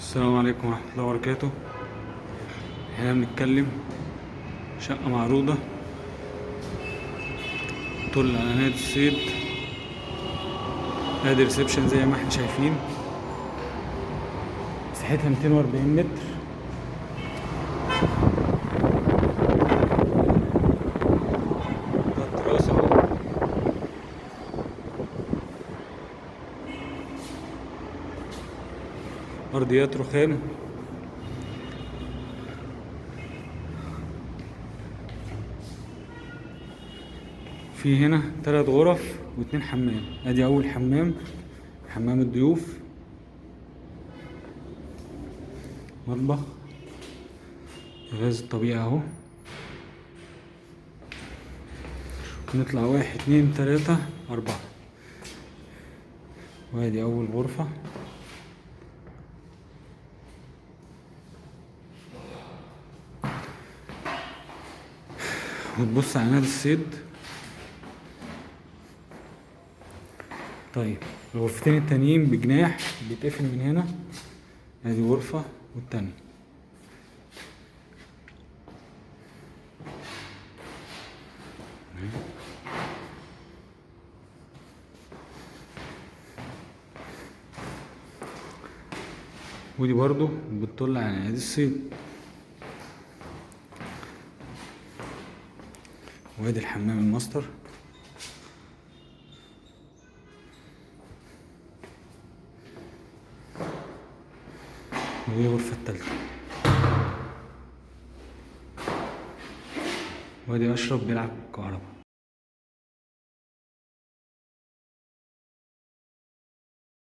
السلام عليكم ورحمة الله وبركاته. احنا بنتكلم شقة معروضة طول على نادي الصيد. ادي ريسبشن زي ما احنا شايفين، مساحتها 240 متر. ده التراس اهو. ارضيات رخام. في هنا 3 غرف و2 حمام. ادي اول حمام، حمام الضيوف، مطبخ، غاز الطبيعي اهو. نطلع 1 2 3 4. وادي اول غرفة. وتبص على نادي الصيد. طيب الغرفتين التانيين بجناح بيتقفل من هنا. ادي غرفة والتانية. ودي برضو بتطل على نادي الصيد. وادي الحمام الماستر. ودي الغرفة التالتة. وادي أشرف بيلعب كهربا.